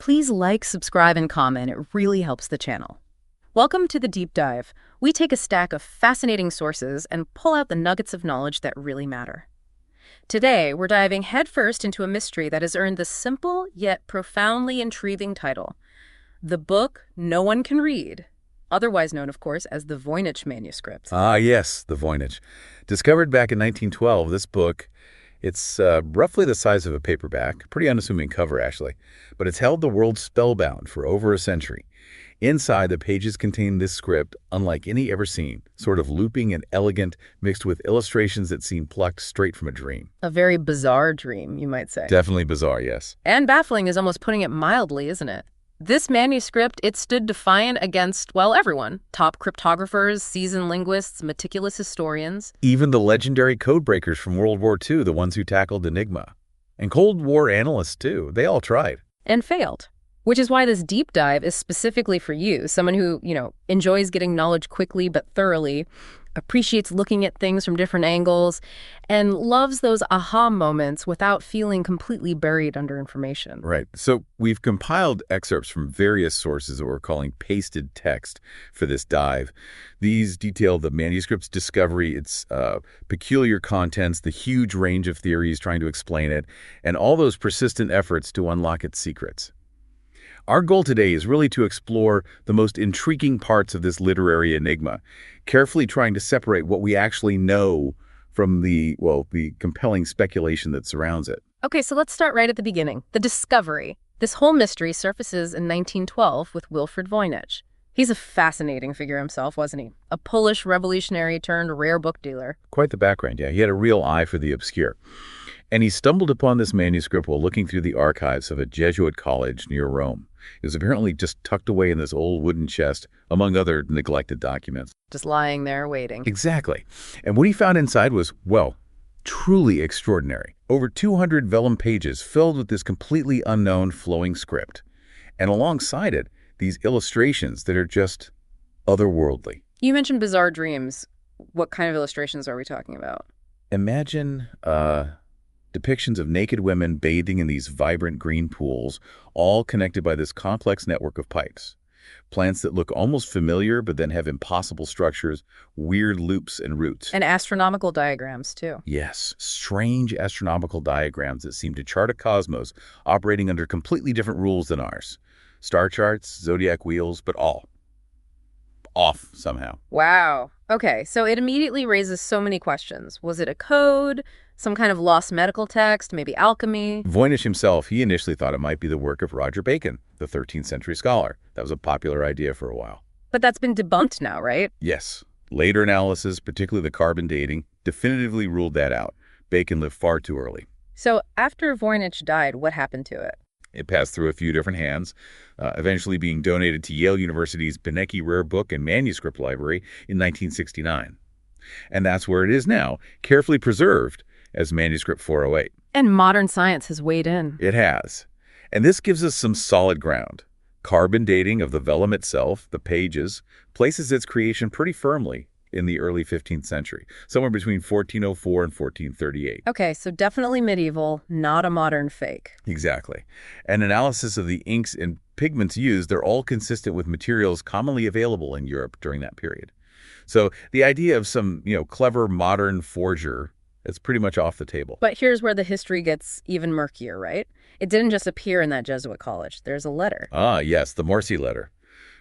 Please like, subscribe, and comment. It really helps the channel. Welcome to the Deep Dive. We take a stack of fascinating sources and pull out the nuggets of knowledge that really matter. Today, we're diving headfirst into a mystery that has earned the simple yet profoundly intriguing title, The Book No One Can Read, otherwise known, of course, as the Voynich Manuscript. Ah, yes, the Voynich. Discovered back in 1912, this book, it's roughly the size of a paperback, pretty unassuming cover, actually, but it's held the world spellbound for over a century. Inside, the pages contain this script unlike any ever seen, sort of looping and elegant, mixed with illustrations that seem plucked straight from a dream. A very bizarre dream, you might say. Definitely bizarre, yes. And baffling is almost putting it mildly, isn't it? This manuscript, it stood defiant against, well, everyone. Top cryptographers, seasoned linguists, meticulous historians. Even the legendary codebreakers from World War II, the ones who tackled enigma. And Cold War analysts, too. They all tried. And failed. Which is why this deep dive is specifically for you, someone who, enjoys getting knowledge quickly but thoroughly, appreciates looking at things from different angles, and loves those aha moments without feeling completely buried under information. Right. So we've compiled excerpts from various sources that we're calling pasted text for this dive. These detail the manuscript's discovery, its peculiar contents, the huge range of theories trying to explain it, and all those persistent efforts to unlock its secrets. Our goal today is really to explore the most intriguing parts of this literary enigma, carefully trying to separate what we actually know from the compelling speculation that surrounds it. Okay, so let's start right at the beginning. The discovery. This whole mystery surfaces in 1912 with Wilfrid Voynich. He's a fascinating figure himself, wasn't he? A Polish revolutionary turned rare book dealer. Quite the background, yeah. He had a real eye for the obscure. And he stumbled upon this manuscript while looking through the archives of a Jesuit college near Rome. It was apparently just tucked away in this old wooden chest, among other neglected documents. Just lying there waiting. Exactly. And what he found inside was, well, truly extraordinary. Over 200 vellum pages filled with this completely unknown flowing script. And alongside it, these illustrations that are just otherworldly. You mentioned bizarre dreams. What kind of illustrations are we talking about? Imagine depictions of naked women bathing in these vibrant green pools, all connected by this complex network of pipes. Plants that look almost familiar but then have impossible structures, weird loops and roots. And astronomical diagrams, too. Yes, strange astronomical diagrams that seem to chart a cosmos operating under completely different rules than ours. Star charts, zodiac wheels, but all off somehow. Wow. Okay, so it immediately raises so many questions. Was it a code? Some kind of lost medical text? Maybe alchemy? Voynich himself, he initially thought it might be the work of Roger Bacon, the 13th century scholar. That was a popular idea for a while. But that's been debunked now, right? Yes. Later analysis, particularly the carbon dating, definitively ruled that out. Bacon lived far too early. So after Voynich died, what happened to it? It passed through a few different hands, eventually being donated to Yale University's Beinecke Rare Book and Manuscript Library in 1969. And that's where it is now, carefully preserved as Manuscript 408. And modern science has weighed in. It has. And this gives us some solid ground. Carbon dating of the vellum itself, the pages, places its creation pretty firmly in the early 15th century, somewhere between 1404 and 1438. Okay, so definitely medieval, not a modern fake. Exactly. An analysis of the inks and pigments used, they're all consistent with materials commonly available in Europe during that period. So the idea of some, clever modern forger, it's pretty much off the table. But here's where the history gets even murkier, right? It didn't just appear in that Jesuit college. There's a letter. Ah, yes, the Morsi letter.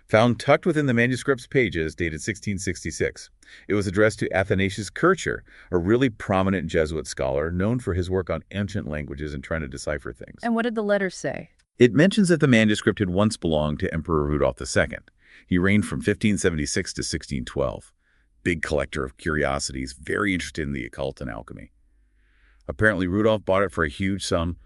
Found tucked within the manuscript's pages, dated 1666. It was addressed to Athanasius Kircher, a really prominent Jesuit scholar known for his work on ancient languages and trying to decipher things. And what did the letter say? It mentions that the manuscript had once belonged to Emperor Rudolf II. He reigned from 1576 to 1612. Big collector of curiosities, very interested in the occult and alchemy. Apparently, Rudolf bought it for a huge sum,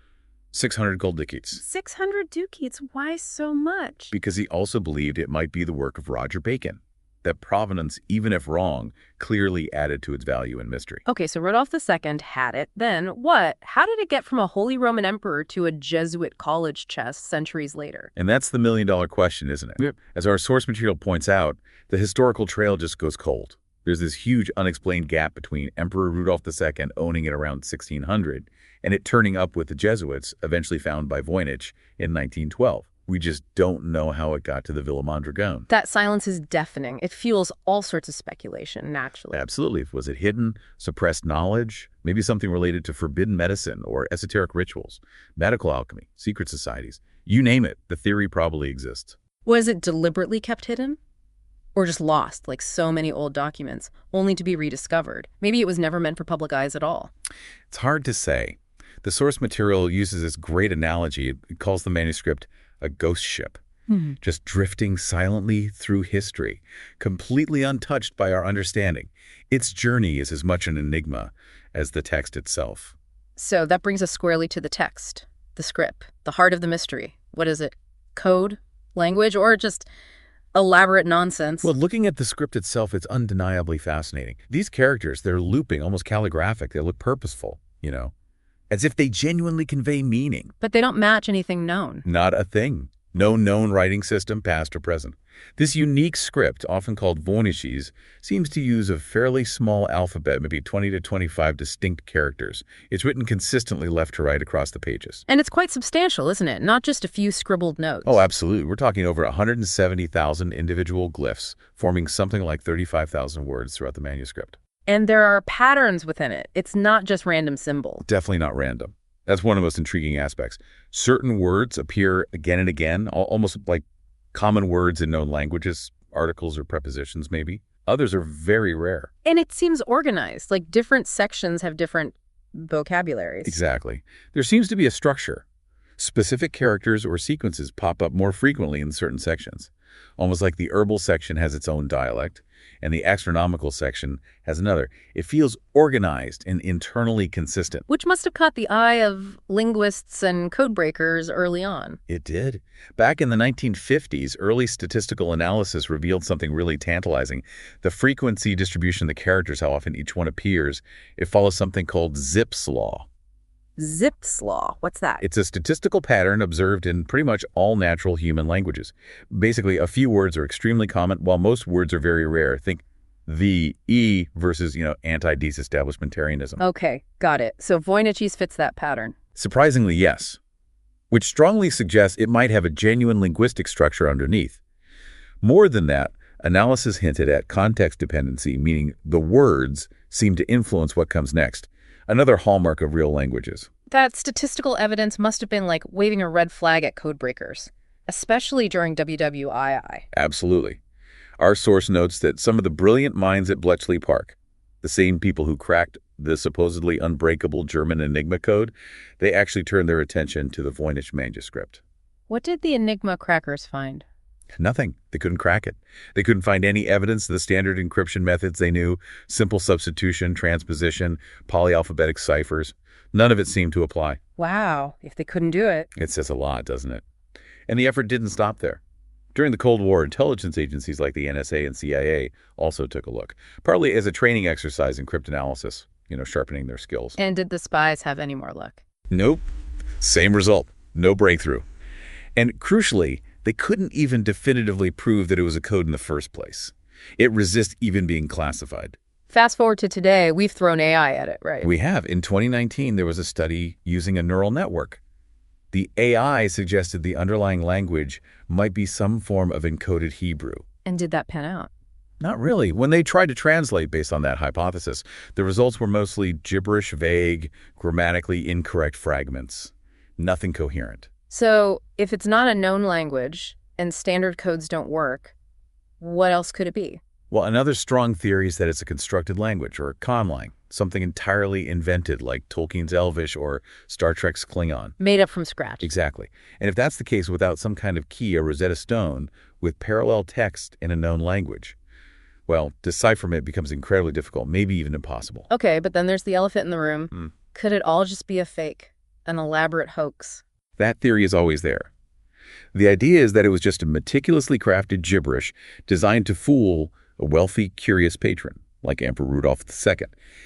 600 gold ducats. 600 ducats? Why so much? Because he also believed it might be the work of Roger Bacon. That provenance, even if wrong, clearly added to its value and mystery. Okay, so Rudolf II had it. Then what? How did it get from a Holy Roman Emperor to a Jesuit college chest centuries later? And that's the million-dollar question, isn't it? Yep. As our source material points out, the historical trail just goes cold. There's this huge unexplained gap between Emperor Rudolf II owning it around 1600 and it turning up with the Jesuits, eventually found by Voynich in 1912. We just don't know how it got to the Villa Mondragone. That silence is deafening. It fuels all sorts of speculation, naturally. Absolutely. Was it hidden, suppressed knowledge, maybe something related to forbidden medicine or esoteric rituals, medical alchemy, secret societies? You name it, the theory probably exists. Was it deliberately kept hidden? Or just lost, like so many old documents, only to be rediscovered? Maybe it was never meant for public eyes at all. It's hard to say. The source material uses this great analogy. It calls the manuscript a ghost ship, just drifting silently through history, completely untouched by our understanding. Its journey is as much an enigma as the text itself. So that brings us squarely to the text, the script, the heart of the mystery. What is it? Code? Language? Or just elaborate nonsense? Well, looking at the script itself, it's undeniably fascinating. These characters, they're looping, almost calligraphic. They look purposeful, as if they genuinely convey meaning. But they don't match anything known. Not a thing. No known writing system, past or present. This unique script, often called Voynichese, seems to use a fairly small alphabet, maybe 20 to 25 distinct characters. It's written consistently left to right across the pages. And it's quite substantial, isn't it? Not just a few scribbled notes. Oh, absolutely. We're talking over 170,000 individual glyphs, forming something like 35,000 words throughout the manuscript. And there are patterns within it. It's not just random symbols. Definitely not random. That's one of the most intriguing aspects. Certain words appear again and again, almost like common words in known languages, articles or prepositions maybe. Others are very rare. And it seems organized, like different sections have different vocabularies. Exactly. There seems to be a structure. Specific characters or sequences pop up more frequently in certain sections, almost like the herbal section has its own dialect, and the astronomical section has another. It feels organized and internally consistent. Which must have caught the eye of linguists and codebreakers early on. It did. Back in the 1950s, early statistical analysis revealed something really tantalizing. The frequency distribution of the characters, how often each one appears, it follows something called Zipf's law. Zipf's law? What's that? It's a statistical pattern observed in pretty much all natural human languages. Basically, a few words are extremely common, while most words are very rare. Think the E versus, anti-disestablishmentarianism. Okay, got it. So Voynichese fits that pattern. Surprisingly, yes. Which strongly suggests it might have a genuine linguistic structure underneath. More than that, analysis hinted at context dependency, meaning the words seem to influence what comes next. Another hallmark of real languages. That statistical evidence must have been like waving a red flag at codebreakers, especially during WWII. Absolutely. Our source notes that some of the brilliant minds at Bletchley Park, the same people who cracked the supposedly unbreakable German enigma code, they actually turned their attention to the Voynich Manuscript. What did the enigma crackers find? Nothing. They couldn't crack it. They couldn't find any evidence of the standard encryption methods they knew, simple substitution, transposition, polyalphabetic ciphers. None of it seemed to apply. Wow, if they couldn't do it. It says a lot, doesn't it? And the effort didn't stop there. During the Cold War, intelligence agencies like the NSA and CIA also took a look, partly as a training exercise in cryptanalysis, sharpening their skills. And did the spies have any more luck? Nope. Same result. No breakthrough. And crucially, they couldn't even definitively prove that it was a code in the first place. It resists even being classified. Fast forward to today, we've thrown AI at it, right? We have. In 2019, there was a study using a neural network. The AI suggested the underlying language might be some form of encoded Hebrew. And did that pan out? Not really. When they tried to translate based on that hypothesis, the results were mostly gibberish, vague, grammatically incorrect fragments. Nothing coherent. So, if it's not a known language and standard codes don't work, what else could it be? Well, another strong theory is that it's a constructed language, or a conlang, something entirely invented like Tolkien's Elvish or Star Trek's Klingon. Made up from scratch. Exactly. And if that's the case without some kind of key or Rosetta Stone with parallel text in a known language, well, decipherment becomes incredibly difficult, maybe even impossible. Okay, but then there's the elephant in the room. Could it all just be a fake, an elaborate hoax? That theory is always there. The idea is that it was just a meticulously crafted gibberish designed to fool a wealthy, curious patron, like Emperor Rudolph II.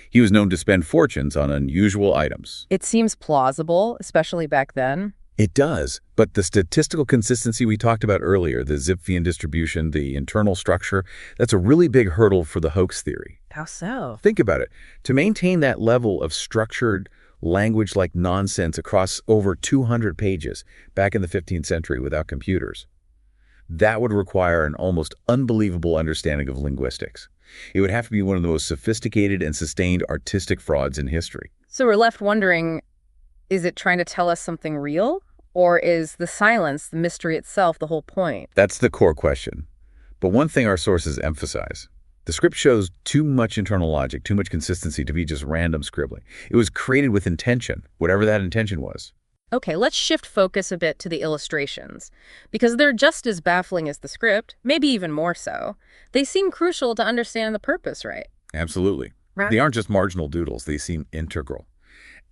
He was known to spend fortunes on unusual items. It seems plausible, especially back then. It does, but the statistical consistency we talked about earlier, the Zipfian distribution, the internal structure, that's a really big hurdle for the hoax theory. How so? Think about it. To maintain that level of structured, language like nonsense across over 200 pages back in the 15th century without computers. That would require an almost unbelievable understanding of linguistics. It would have to be one of the most sophisticated and sustained artistic frauds in history. So we're left wondering, is it trying to tell us something real? Or is the silence, the mystery itself, the whole point? That's the core question. But one thing our sources emphasize: the script shows too much internal logic, too much consistency to be just random scribbling. It was created with intention, whatever that intention was. Okay, let's shift focus a bit to the illustrations, because they're just as baffling as the script, maybe even more so. They seem crucial to understand the purpose, right? Absolutely. Right. They aren't just marginal doodles, they seem integral.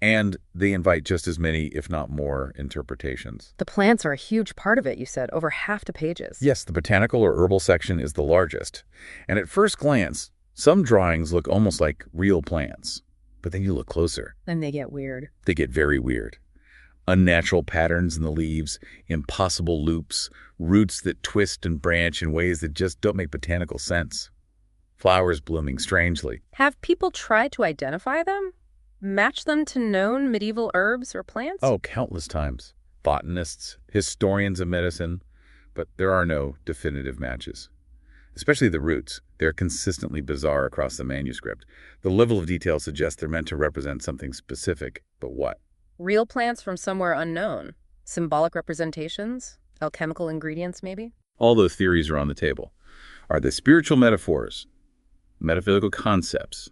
And they invite just as many, if not more, interpretations. The plants are a huge part of it, you said, over half the pages. Yes, the botanical or herbal section is the largest. And at first glance, some drawings look almost like real plants. But then you look closer. Then they get weird. They get very weird. Unnatural patterns in the leaves, impossible loops, roots that twist and branch in ways that just don't make botanical sense. Flowers blooming strangely. Have people tried to identify them? Match them to known medieval herbs or plants? Oh, countless times. Botanists, historians of medicine, but there are no definitive matches. Especially the roots. They're consistently bizarre across the manuscript. The level of detail suggests they're meant to represent something specific, but what? Real plants from somewhere unknown. Symbolic representations? Alchemical ingredients, maybe? All those theories are on the table. Are they spiritual metaphors, metaphysical concepts,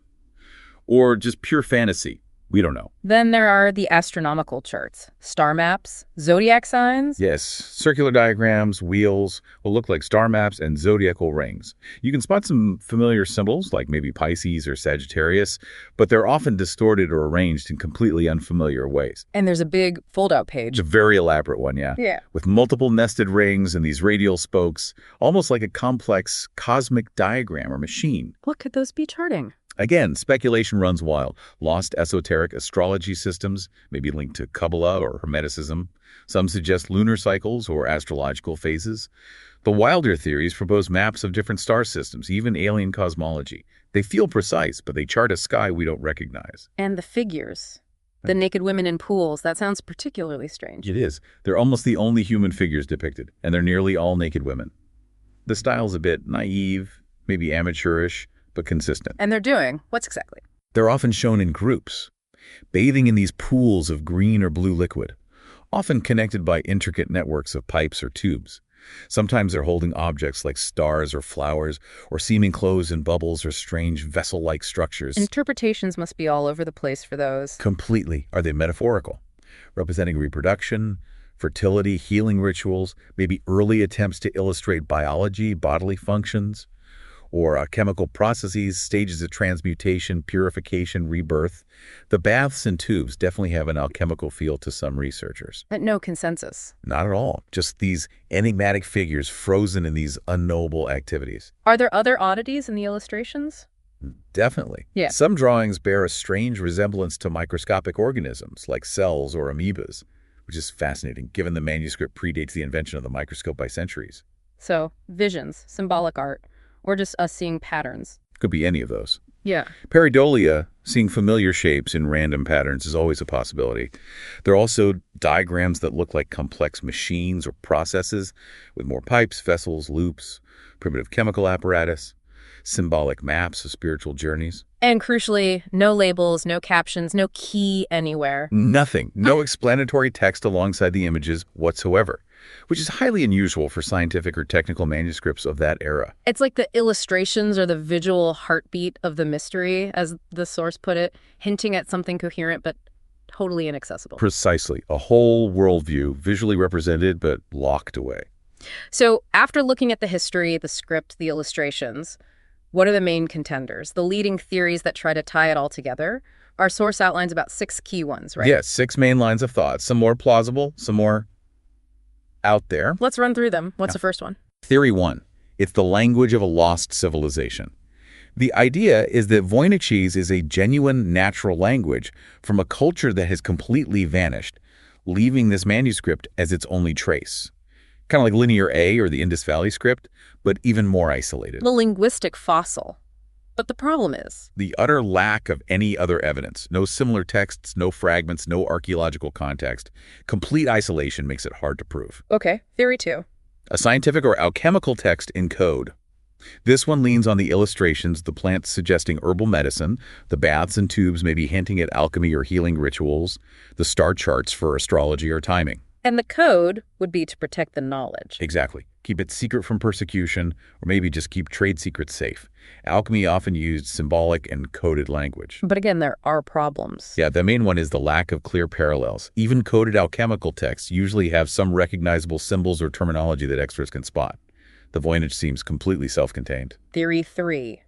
or just pure fantasy? We don't know. Then there are the astronomical charts, star maps, zodiac signs. Yes, circular diagrams, wheels will look like star maps and zodiacal rings. You can spot some familiar symbols, like maybe Pisces or Sagittarius, but they're often distorted or arranged in completely unfamiliar ways. And there's a big fold-out page. It's a very elaborate one, yeah. Yeah. With multiple nested rings and these radial spokes, almost like a complex cosmic diagram or machine. What could those be charting? Again, speculation runs wild. Lost esoteric astrology systems, maybe linked to Kabbalah or Hermeticism. Some suggest lunar cycles or astrological phases. The wilder theories propose maps of different star systems, even alien cosmology. They feel precise, but they chart a sky we don't recognize. And the figures. The naked women in pools. That sounds particularly strange. It is. They're almost the only human figures depicted, and they're nearly all naked women. The style's a bit naive, maybe amateurish, but consistent. And they're doing what's exactly? They're often shown in groups, bathing in these pools of green or blue liquid, often connected by intricate networks of pipes or tubes. Sometimes they're holding objects like stars or flowers, or seeming clothes in bubbles or strange vessel-like structures. Interpretations must be all over the place for those. Completely. Are they metaphorical? Representing reproduction, fertility, healing rituals, maybe early attempts to illustrate biology, bodily functions, or chemical processes, stages of transmutation, purification, rebirth. The baths and tubes definitely have an alchemical feel to some researchers. But no consensus. Not at all. Just these enigmatic figures frozen in these unknowable activities. Are there other oddities in the illustrations? Definitely. Yeah. Some drawings bear a strange resemblance to microscopic organisms, like cells or amoebas, which is fascinating, given the manuscript predates the invention of the microscope by centuries. So, visions, symbolic art, or just us seeing patterns. Could be any of those. Yeah. Pareidolia, seeing familiar shapes in random patterns, is always a possibility. There are also diagrams that look like complex machines or processes with more pipes, vessels, loops, primitive chemical apparatus, symbolic maps of spiritual journeys. And crucially, no labels, no captions, no key anywhere. Nothing. No explanatory text alongside the images whatsoever, which is highly unusual for scientific or technical manuscripts of that era. It's like the illustrations are the visual heartbeat of the mystery, as the source put it, hinting at something coherent but totally inaccessible. Precisely. A whole worldview, visually represented but locked away. So after looking at the history, the script, the illustrations, what are the main contenders? The leading theories that try to tie it all together? Our source outlines about 6 key ones, right? Yes, 6 main lines of thought. Some more plausible, some more out there. Let's run through them. What's the first one? Theory 1. It's the language of a lost civilization. The idea is that Voynichese is a genuine natural language from a culture that has completely vanished, leaving this manuscript as its only trace. Kind of like Linear A or the Indus Valley script, but even more isolated. The linguistic fossil. But the problem is the utter lack of any other evidence. No similar texts, no fragments, no archaeological context. Complete isolation makes it hard to prove. Okay, theory 2. A scientific or alchemical text in code. This one leans on the illustrations, the plants suggesting herbal medicine, the baths and tubes maybe hinting at alchemy or healing rituals, the star charts for astrology or timing. And the code would be to protect the knowledge. Exactly. Keep it secret from persecution, or maybe just keep trade secrets safe. Alchemy often used symbolic and coded language. But again, there are problems. Yeah, the main one is the lack of clear parallels. Even coded alchemical texts usually have some recognizable symbols or terminology that experts can spot. The Voynich seems completely self-contained. Theory 3.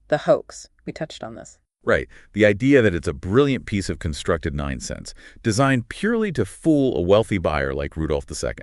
The hoax. We touched on this. Right. The idea that it's a brilliant piece of constructed nonsense, designed purely to fool a wealthy buyer like Rudolph II.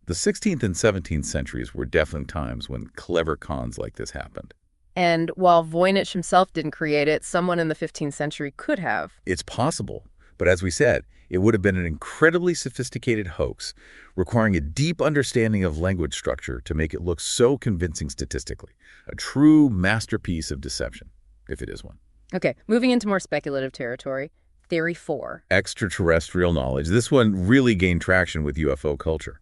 The 16th and 17th centuries were definitely times when clever cons like this happened. And while Voynich himself didn't create it, someone in the 15th century could have. It's possible, but as we said, it would have been an incredibly sophisticated hoax, requiring a deep understanding of language structure to make it look so convincing statistically. A true masterpiece of deception, if it is one. Okay, moving into more speculative territory. Theory 4. Extraterrestrial knowledge. This one really gained traction with UFO culture.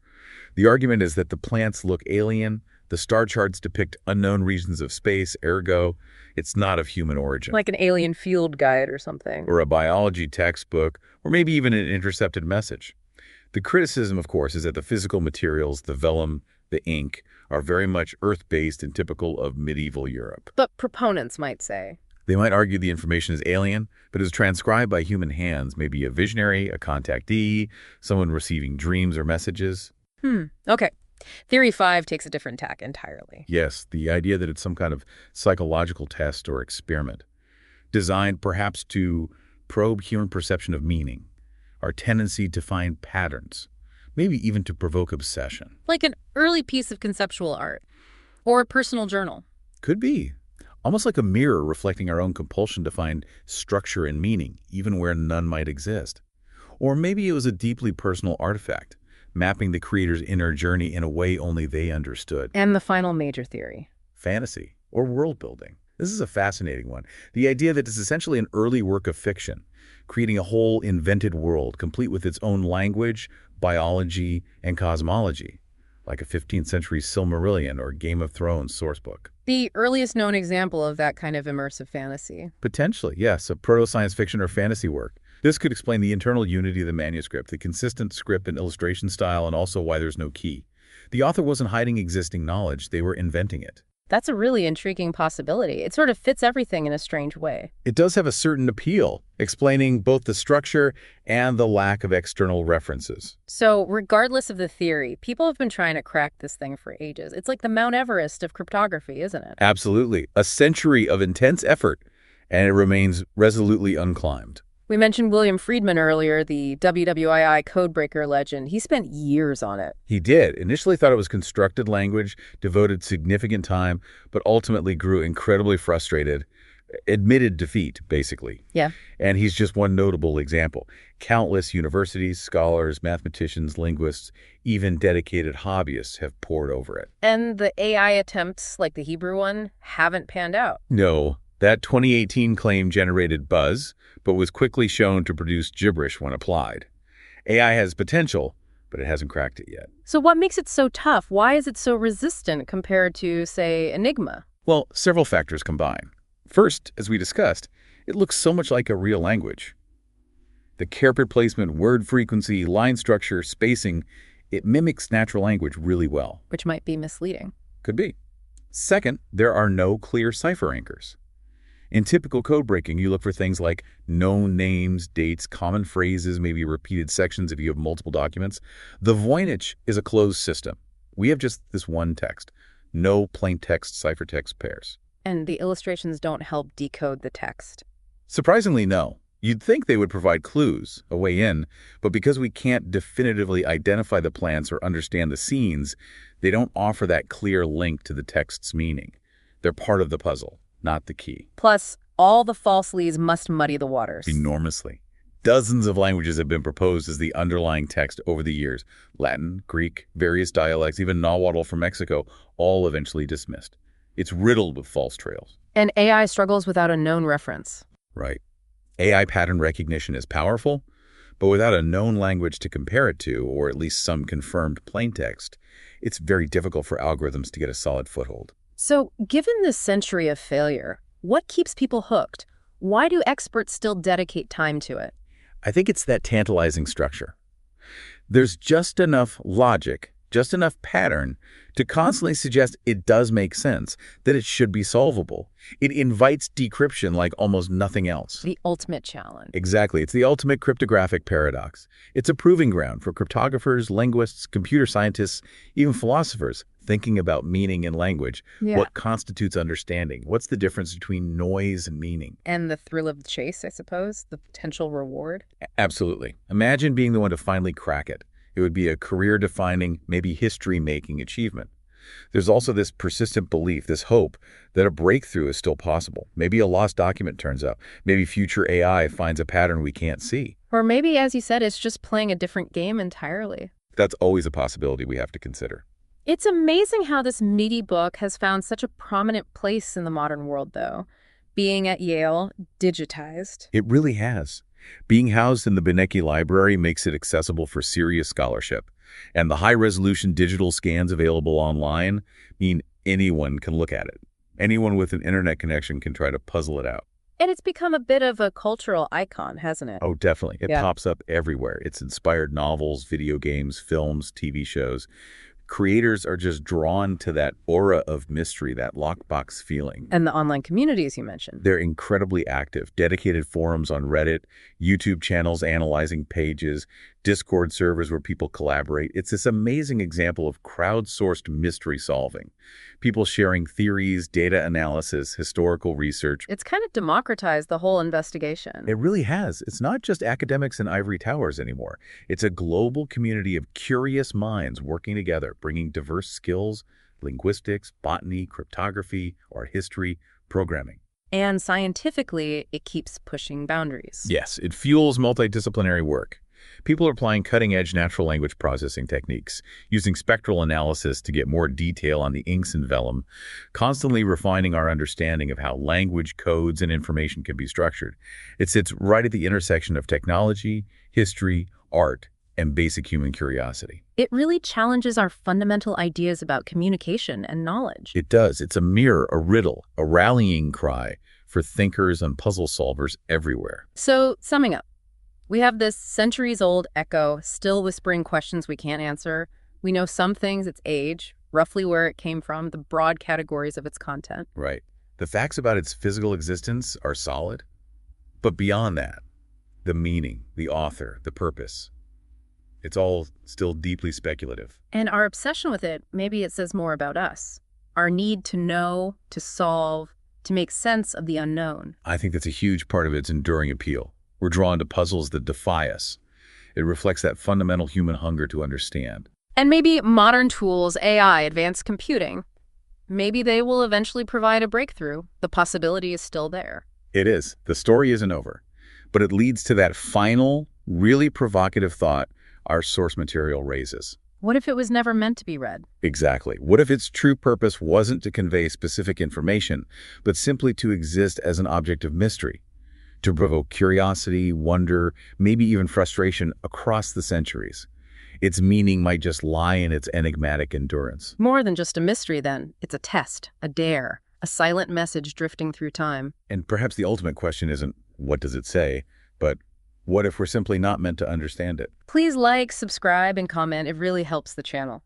The argument is that the plants look alien, the star charts depict unknown regions of space, ergo, it's not of human origin. Like an alien field guide or something. Or a biology textbook, or maybe even an intercepted message. The criticism, of course, is that the physical materials, the vellum, the ink, are very much Earth-based and typical of medieval Europe. But proponents might say. They might argue the information is alien, but is transcribed by human hands, maybe a visionary, a contactee, someone receiving dreams or messages. Okay. Theory 5 takes a different tack entirely. Yes, the idea that it's some kind of psychological test or experiment, designed perhaps to probe human perception of meaning, our tendency to find patterns, maybe even to provoke obsession. Like an early piece of conceptual art or a personal journal. Could be. Almost like a mirror reflecting our own compulsion to find structure and meaning, even where none might exist. Or maybe it was a deeply personal artifact, mapping the creator's inner journey in a way only they understood. And the final major theory. Fantasy, or world building. This is a fascinating one. The idea that it's essentially an early work of fiction, creating a whole invented world, complete with its own language, biology, and cosmology, like a 15th century Silmarillion or Game of Thrones sourcebook. The earliest known example of that kind of immersive fantasy. Potentially, yes, a proto-science fiction or fantasy work. This could explain the internal unity of the manuscript, the consistent script and illustration style, and also why there's no key. The author wasn't hiding existing knowledge, they were inventing it. That's a really intriguing possibility. It sort of fits everything in a strange way. It does have a certain appeal, explaining both the structure and the lack of external references. So regardless of the theory, people have been trying to crack this thing for ages. It's like the Mount Everest of cryptography, isn't it? Absolutely. A century of intense effort, and it remains resolutely unclimbed. We mentioned William Friedman earlier, the WWII codebreaker legend. He spent years on it. He did. Initially thought it was constructed language, devoted significant time, but ultimately grew incredibly frustrated, admitted defeat, basically. Yeah. And he's just one notable example. Countless universities, scholars, mathematicians, linguists, even dedicated hobbyists have pored over it. And the AI attempts, like the Hebrew one, haven't panned out. No. That 2018 claim generated buzz, but was quickly shown to produce gibberish when applied. AI has potential, but it hasn't cracked it yet. So what makes it so tough? Why is it so resistant compared to, say, Enigma? Well, several factors combine. First, as we discussed, it looks so much like a real language. The character placement, word frequency, line structure, spacing, it mimics natural language really well. Which might be misleading. Could be. Second, there are no clear cipher anchors. In typical code breaking, you look for things like known names, dates, common phrases, maybe repeated sections if you have multiple documents. The Voynich is a closed system. We have just this one text. No plain text ciphertext pairs. And the illustrations don't help decode the text. Surprisingly, no. You'd think they would provide clues, a way in, but because we can't definitively identify the plants or understand the scenes, they don't offer that clear link to the text's meaning. They're part of the puzzle, not the key. Plus, all the false leads must muddy the waters. Enormously. Dozens of languages have been proposed as the underlying text over the years. Latin, Greek, various dialects, even Nahuatl from Mexico, all eventually dismissed. It's riddled with false trails. And AI struggles without a known reference. Right. AI pattern recognition is powerful, but without a known language to compare it to, or at least some confirmed plaintext, it's very difficult for algorithms to get a solid foothold. So, given this century of failure, what keeps people hooked? Why do experts still dedicate time to it? I think it's that tantalizing structure. There's just enough logic, just enough pattern to constantly suggest it does make sense, that it should be solvable. It invites decryption like almost nothing else. The ultimate challenge. Exactly. It's the ultimate cryptographic paradox. It's a proving ground for cryptographers, linguists, computer scientists, even philosophers thinking about meaning in language. Yeah. What constitutes understanding? What's the difference between noise and meaning? And the thrill of the chase, I suppose, the potential reward. Absolutely. Imagine being the one to finally crack it. It would be a career-defining, maybe history-making achievement. There's also this persistent belief, this hope, that a breakthrough is still possible. Maybe a lost document turns up. Maybe future AI finds a pattern we can't see. Or maybe, as you said, it's just playing a different game entirely. That's always a possibility we have to consider. It's amazing how this meaty book has found such a prominent place in the modern world, though. Being at Yale, digitized. It really has. Being housed in the Voynich Library makes it accessible for serious scholarship. And the high-resolution digital scans available online mean anyone can look at it. Anyone with an internet connection can try to puzzle it out. And it's become a bit of a cultural icon, hasn't it? Oh, definitely. It Yeah. pops up everywhere. It's inspired novels, video games, films, TV shows. Creators are just drawn to that aura of mystery, that lockbox feeling. And the online communities you mentioned. They're incredibly active. Dedicated forums on Reddit, YouTube channels analyzing pages, Discord servers where people collaborate. It's this amazing example of crowdsourced mystery solving. People sharing theories, data analysis, historical research. It's kind of democratized the whole investigation. It really has. It's not just academics in ivory towers anymore. It's a global community of curious minds working together, bringing diverse skills, linguistics, botany, cryptography, art history, programming. And scientifically, it keeps pushing boundaries. Yes, it fuels multidisciplinary work. People are applying cutting-edge natural language processing techniques, using spectral analysis to get more detail on the inks and vellum, constantly refining our understanding of how language, codes, and information can be structured. It sits right at the intersection of technology, history, art, and basic human curiosity. It really challenges our fundamental ideas about communication and knowledge. It does. It's a mirror, a riddle, a rallying cry for thinkers and puzzle solvers everywhere. So, summing up, we have this centuries-old echo still whispering questions we can't answer. We know some things, its age, roughly where it came from, the broad categories of its content. Right. The facts about its physical existence are solid. But beyond that, the meaning, the author, the purpose, it's all still deeply speculative. And our obsession with it, maybe it says more about us. Our need to know, to solve, to make sense of the unknown. I think that's a huge part of its enduring appeal. We're drawn to puzzles that defy us. It reflects that fundamental human hunger to understand. And maybe modern tools, AI, advanced computing, maybe they will eventually provide a breakthrough. The possibility is still there. It is. The story isn't over. But it leads to that final, really provocative thought our source material raises. What if it was never meant to be read? Exactly. What if its true purpose wasn't to convey specific information, but simply to exist as an object of mystery? To provoke curiosity, wonder, maybe even frustration across the centuries. Its meaning might just lie in its enigmatic endurance. More than just a mystery, then. It's a test, a dare, a silent message drifting through time. And perhaps the ultimate question isn't, what does it say, but what if we're simply not meant to understand it? Please like, subscribe, and comment. It really helps the channel.